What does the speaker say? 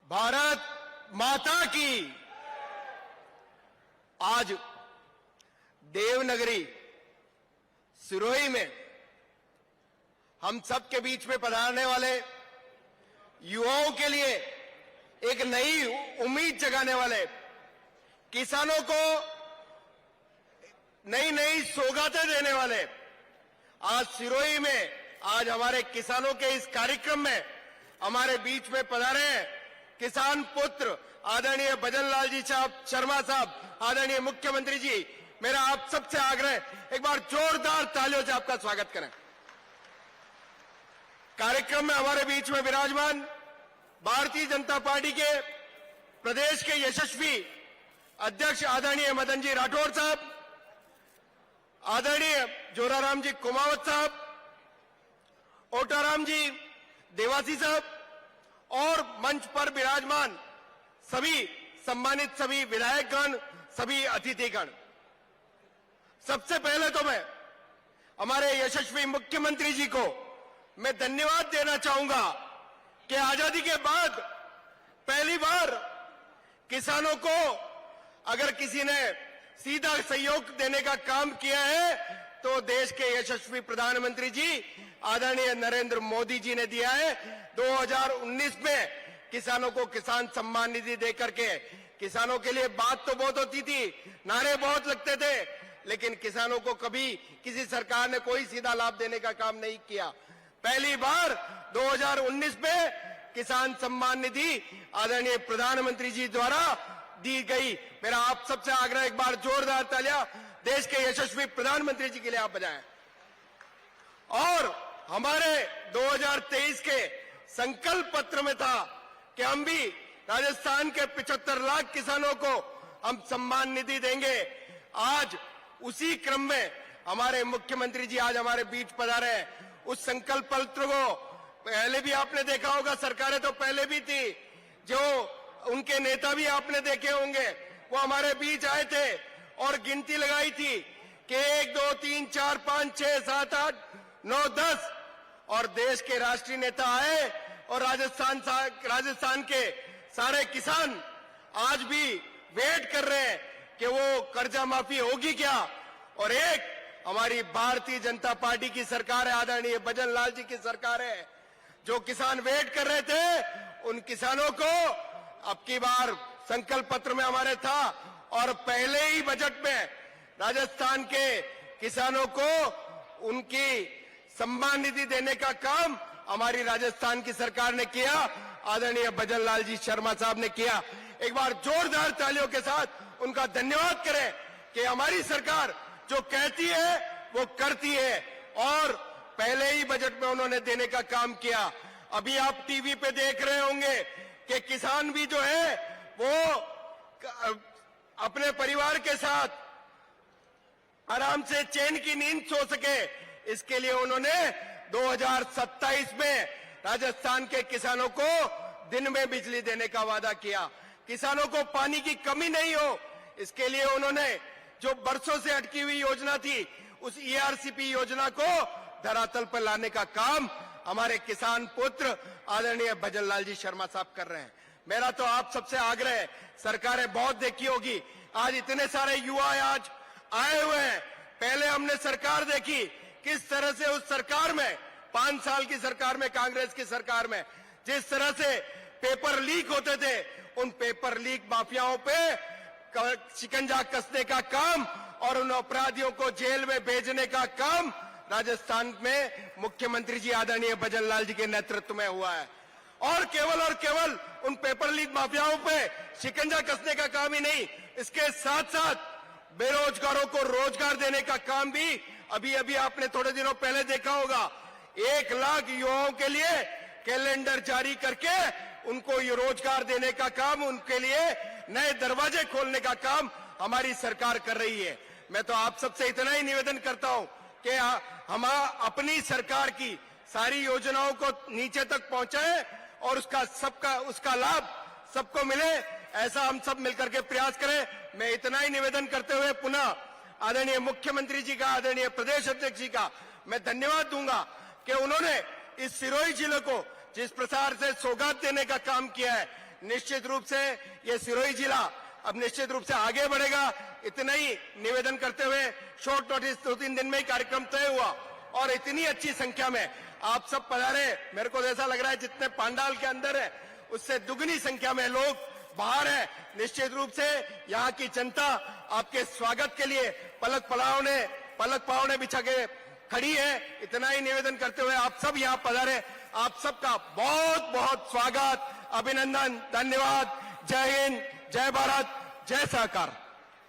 भारत माता की। आज देवनगरी सिरोही में हम सबके बीच में पधारने वाले युवाओं के लिए एक नई उम्मीद जगाने वाले, किसानों को नई नई सौगातें देने वाले, आज सिरोही में आज हमारे किसानों के इस कार्यक्रम में हमारे बीच में पधारे हैं किसान पुत्र आदरणीय भजनलाल जी शर्मा साहब, आदरणीय मुख्यमंत्री जी। मेरा आप सबसे आग्रह, एक बार जोरदार तालियों से आपका स्वागत करें। कार्यक्रम में हमारे बीच में विराजमान भारतीय जनता पार्टी के प्रदेश के यशस्वी अध्यक्ष आदरणीय मदन जी राठौर साहब, आदरणीय जोराराम जी कुमावत साहब, ओटाराम जी देवासी साहब और मंच पर विराजमान सभी सम्मानित सभी विधायकगण, सभी अतिथिगण। सबसे पहले तो मैं हमारे यशस्वी मुख्यमंत्री जी को मैं धन्यवाद देना चाहूंगा कि आजादी के बाद पहली बार किसानों को अगर किसी ने सीधा सहयोग देने का काम किया है तो देश के यशस्वी प्रधानमंत्री जी आदरणीय नरेंद्र मोदी जी ने दिया है। 2019 में किसानों को किसान सम्मान निधि देकर के किसानों के लिए बात तो बहुत होती थी, नारे बहुत लगते थे, लेकिन किसानों को कभी किसी सरकार ने कोई सीधा लाभ देने का काम नहीं किया। पहली बार 2019 में किसान सम्मान निधि आदरणीय प्रधानमंत्री जी द्वारा दी गई। मेरा आप सबसे आग्रह, एक बार जोरदार तालियां देश के यशस्वी प्रधानमंत्री जी के लिए आप बजाएं। और हमारे 2023 के संकल्प पत्र में था कि हम भी राजस्थान के 75 लाख किसानों को हम सम्मान निधि देंगे। आज उसी क्रम में हमारे मुख्यमंत्री जी आज हमारे बीच पधारे हैं। उस संकल्प पत्र को पहले भी आपने देखा होगा, सरकारें तो पहले भी थी, जो उनके नेता भी आपने देखे होंगे, वो हमारे बीच आए थे और गिनती लगाई थी कि 1 2 3 4 5 6 7 8 9 10 और देश के राष्ट्रीय नेता आए और राजस्थान के सारे किसान आज भी वेट कर रहे हैं कि वो कर्जा माफी होगी क्या। और एक हमारी भारतीय जनता पार्टी की सरकार है, आदरणीय भजनलाल जी की सरकार है। जो किसान वेट कर रहे थे उन किसानों को अब की बार संकल्प पत्र में हमारे था और पहले ही बजट में राजस्थान के किसानों को उनकी सम्मान निधि देने का काम हमारी राजस्थान की सरकार ने किया, आदरणीय भजनलाल जी शर्मा साहब ने किया। एक बार जोरदार तालियों के साथ उनका धन्यवाद करें कि हमारी सरकार जो कहती है वो करती है और पहले ही बजट में उन्होंने देने का काम किया। अभी आप टीवी पे देख रहे होंगे कि किसान भी जो है वो अपने परिवार के साथ आराम से चैन की नींद सो सके, इसके लिए उन्होंने 2027 में राजस्थान के किसानों को दिन में बिजली देने का वादा किया। किसानों को पानी की कमी नहीं हो, इसके लिए उन्होंने जो बरसों से अटकी हुई योजना थी उस ईआरसीपी योजना को धरातल पर लाने का काम हमारे किसान पुत्र आदरणीय भजनलाल जी शर्मा साहब कर रहे हैं। मेरा तो आप सबसे आग्रह है, सरकारें बहुत देखी होगी, आज इतने सारे युवा आज आए हुए हैं। पहले हमने सरकार देखी किस तरह से उस सरकार में 5 साल की सरकार में, कांग्रेस की सरकार में जिस तरह से पेपर लीक होते थे, उन पेपर लीक माफियाओं पे शिकंजा कसने का काम और उन अपराधियों को जेल में भेजने का काम राजस्थान में मुख्यमंत्री जी आदरणीय भजनलाल जी के नेतृत्व में हुआ है। और केवल उन पेपर लीक माफियाओं पे शिकंजा कसने का काम ही नहीं, इसके साथ साथ बेरोजगारों को रोजगार देने का काम भी अभी आपने थोड़े दिनों पहले देखा होगा। 1 लाख युवाओं के लिए कैलेंडर जारी करके उनको ये रोजगार देने का काम, उनके लिए नए दरवाजे खोलने का काम हमारी सरकार कर रही है। मैं तो आप सबसे इतना ही निवेदन करता हूं कि हम अपनी सरकार की सारी योजनाओं को नीचे तक पहुंचाएं और उसका लाभ सबको मिले, ऐसा हम सब मिलकर के प्रयास करें। मैं इतना ही निवेदन करते हुए पुनः आदरणीय मुख्यमंत्री जी का, आदरणीय प्रदेश अध्यक्ष जी का मैं धन्यवाद दूंगा कि उन्होंने इस सिरोही जिले को जिस प्रकार से सौगात देने का काम किया है, निश्चित रूप से ये सिरोही जिला अब निश्चित रूप से आगे बढ़ेगा। इतना ही निवेदन करते हुए शॉर्ट नोटिस 2-3 दिन में ही कार्यक्रम तय हुआ और इतनी अच्छी संख्या में आप सब पधारे। मेरे को ऐसा लग रहा है जितने पांडाल के अंदर है उससे दुगनी संख्या में लोग बाहर है। निश्चित रूप से यहाँ की जनता आपके स्वागत के लिए पलक पावने बिछा के खड़ी है। इतना ही निवेदन करते हुए आप सब यहाँ पधारे। आप सबका बहुत बहुत स्वागत, अभिनंदन, धन्यवाद। जय हिंद, जय भारत, जय सहकार।